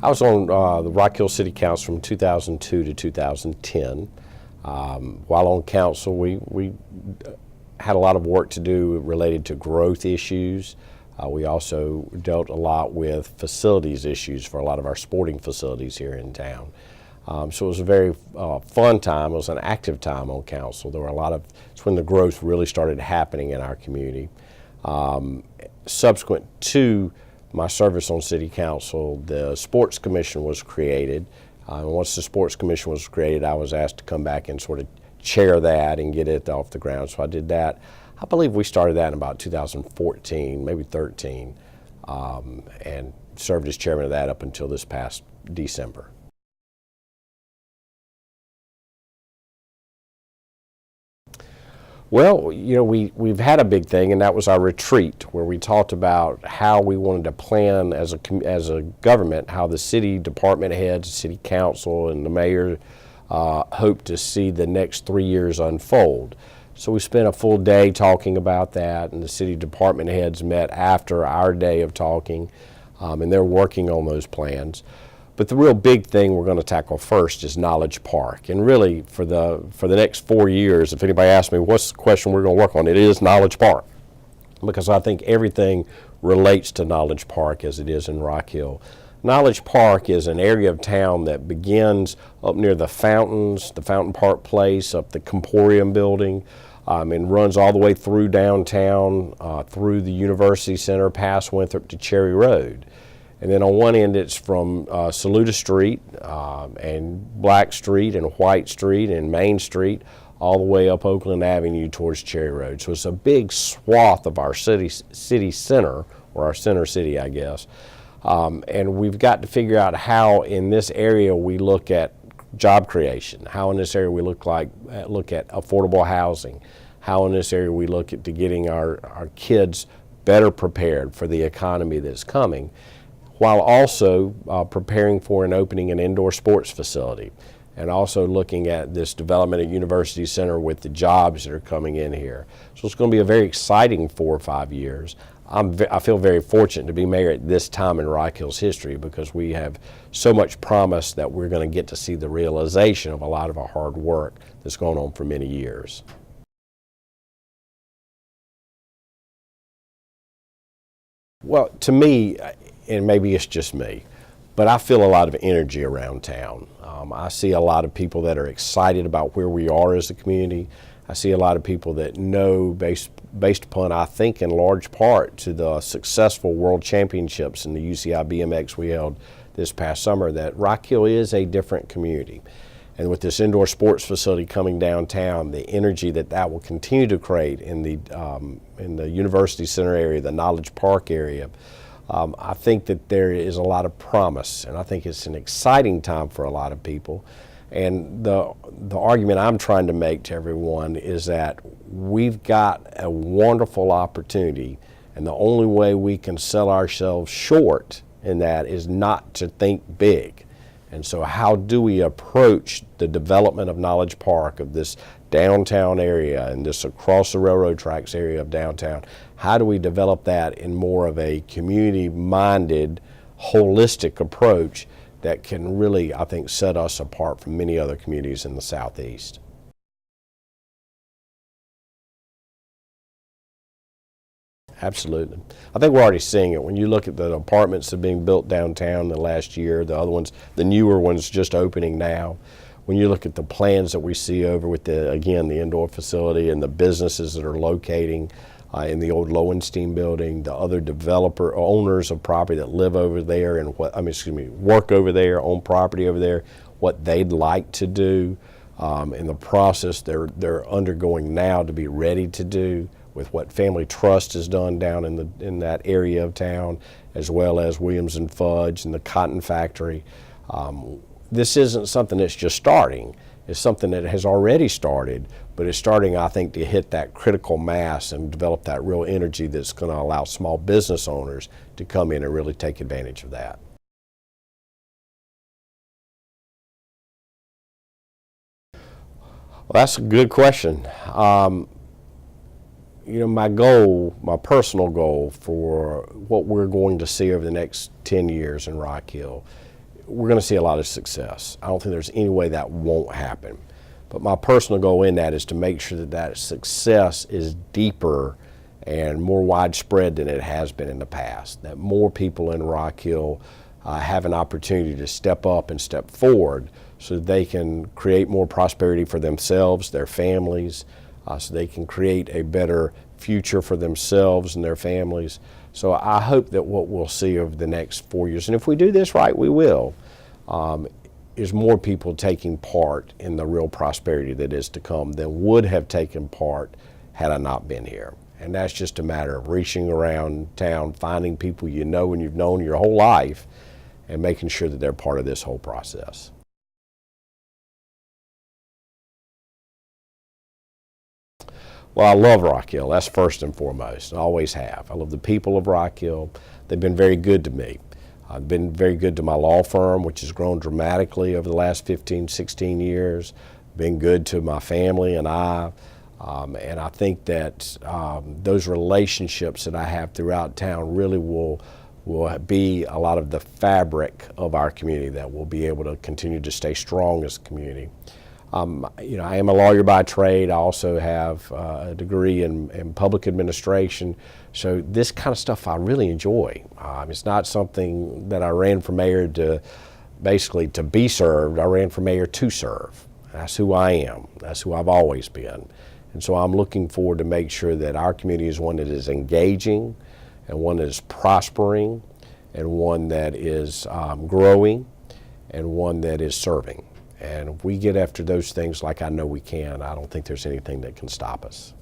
I was on the Rock Hill City Council from 2002 to 2010. While on council, we had a lot of work to do related to growth issues. We also dealt a lot with facilities issues for a lot of our sporting facilities here in town. So it was a very fun time. It was an active time on council. There were it's when the growth really started happening in our community. Subsequent to my service on city council, the sports commission was created. Once the sports commission was created, I was asked to come back and sort of chair that and get it off the ground. So I did that. I believe we started that in about 2014, maybe 13, and served as chairman of that up until this past December. Well, you know, we've had a big thing, and that was our retreat, where we talked about how we wanted to plan as a government, how the city department heads, city council, and the mayor hope to see the next 3 years unfold. So we spent a full day talking about that, and the city department heads met after our day of talking, and they're working on those plans. But the real big thing we're going to tackle first is Knowledge Park. And really, for the next 4 years, if anybody asks me what's the question we're going to work on, it is Knowledge Park. Because I think everything relates to Knowledge Park as it is in Rock Hill. Knowledge Park is an area of town that begins up near the fountains, the Fountain Park Place, up the Comporium building, and runs all the way through downtown, through the University Center, past Winthrop to Cherry Road. And then on one end, it's from Saluda Street and Black Street and White Street and Main Street, all the way up Oakland Avenue towards Cherry Road. So it's a big swath of our city center, or our center city, I guess. And we've got to figure out how in this area we look at job creation, how in this area we look at affordable housing, how in this area we look at getting our kids better prepared for the economy that's coming, while also preparing for and opening an indoor sports facility, and also looking at this development at University Center with the jobs that are coming in here. So it's going to be a very exciting 4 or 5 years. I feel very fortunate to be mayor at this time in Rock Hill's history, because we have so much promise that we're going to get to see the realization of a lot of our hard work that's gone on for many years. Well, to me, and maybe it's just me, but I feel a lot of energy around town. I see a lot of people that are excited about where we are as a community. I see a lot of people that know, based upon, I think, in large part to the successful World Championships in the UCI BMX we held this past summer, that Rock Hill is a different community. And with this indoor sports facility coming downtown, the energy that will continue to create in the University Center area, the Knowledge Park area, I think that there is a lot of promise, and I think it's an exciting time for a lot of people. And the argument I'm trying to make to everyone is that we've got a wonderful opportunity, and the only way we can sell ourselves short in that is not to think big. And so how do we approach the development of Knowledge Park, of this downtown area and this across the railroad tracks area of downtown? How do we develop that in more of a community-minded, holistic approach that can really, I think, set us apart from many other communities in the Southeast? Absolutely. I think we're already seeing it. When you look at the apartments that are being built downtown the last year, the other ones, the newer ones just opening now. When you look at the plans that we see over with the indoor facility and the businesses that are locating in the old Lowenstein building, the other developer owners of property that live over there and work over there, own property over there, what they'd like to do, in the process they're undergoing now to be ready to do, with what Family Trust has done down in that area of town, as well as Williams and Fudge and the cotton factory. This isn't something that's just starting. It's something that has already started, but it's starting, I think, to hit that critical mass and develop that real energy that's going to allow small business owners to come in and really take advantage of that. Well, that's a good question. My personal goal for what we're going to see over the next 10 years in Rock Hill we're going to see a lot of success. I don't think there's any way that won't happen. But my personal goal in that is to make sure that that success is deeper and more widespread than it has been in the past, that more people in Rock Hill have an opportunity to step up and step forward so that they can create more prosperity for themselves, their families, so they can create a better future for themselves and their families. So I hope that what we'll see over the next 4 years, and if we do this right, we will, is more people taking part in the real prosperity that is to come than would have taken part had I not been here. And that's just a matter of reaching around town, finding people you know and you've known your whole life, and making sure that they're part of this whole process. Well, I love Rock Hill. That's first and foremost. I always have. I love the people of Rock Hill. They've been very good to me. I've been very good to my law firm, which has grown dramatically over the last 15, 16 years. Been good to my family and I. And I think that those relationships that I have throughout town really will be a lot of the fabric of our community that will be able to continue to stay strong as a community. I am a lawyer by trade. I also have a degree in public administration. So this kind of stuff I really enjoy. It's not something that I ran for mayor to basically to be served. I ran for mayor to serve. That's who I am. That's who I've always been. And so I'm looking forward to make sure that our community is one that is engaging and one that is prospering and one that is growing and one that is serving. And if we get after those things like I know we can, I don't think there's anything that can stop us.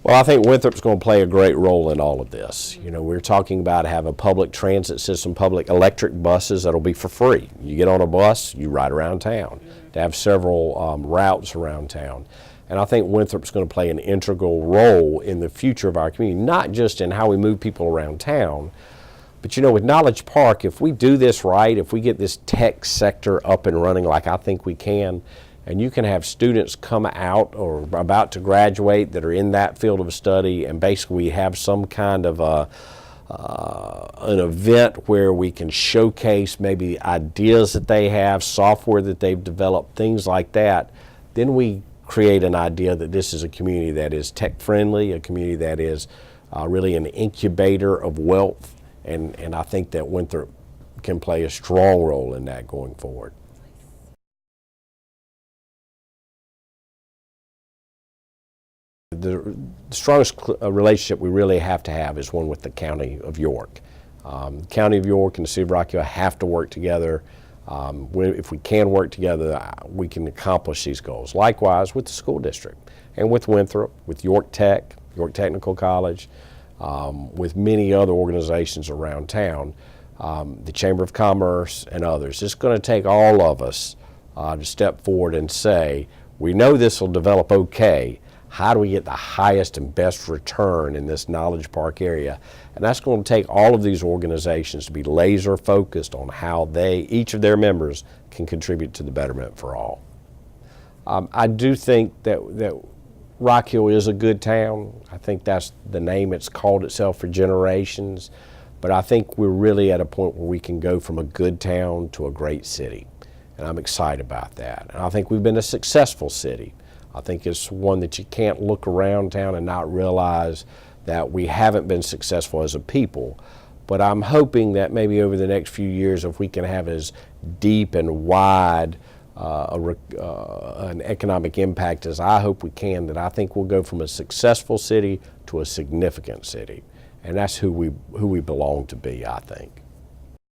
Well, I think Winthrop's going to play a great role in all of this. You know, we're talking about have a public transit system, public electric buses that'll be for free. You get on a bus, you ride around town. To have several routes around town. And I think Winthrop's going to play an integral role in the future of our community, not just in how we move people around town, but you know, with Knowledge Park, if we do this right, if we get this tech sector up and running like I think we can, and you can have students come out or about to graduate that are in that field of study, and basically we have some kind of an event where we can showcase maybe ideas that they have, software that they've developed, things like that, then we create an idea that this is a community that is tech friendly, a community that is really an incubator of wealth. And I think that Winthrop can play a strong role in that going forward. The strongest relationship we really have to have is one with the County of York. The County of York and the City of Rock Hill have to work together. If we can work together, we can accomplish these goals. Likewise with the school district and with Winthrop, with York Tech, York Technical College, with many other organizations around town, the Chamber of Commerce and others. It's going to take all of us to step forward and say, we know this will develop okay. How do we get the highest and best return in this Knowledge Park area? And that's going to take all of these organizations to be laser focused on how each of their members can contribute to the betterment for all. I do think that Rock Hill is a good town. I think that's the name it's called itself for generations. But I think we're really at a point where we can go from a good town to a great city. And I'm excited about that. And I think we've been a successful city. I think it's one that you can't look around town and not realize that we haven't been successful as a people. But I'm hoping that maybe over the next few years, if we can have as deep and wide an economic impact as I hope we can, that I think we'll go from a successful city to a significant city. And that's who we belong to be, I think.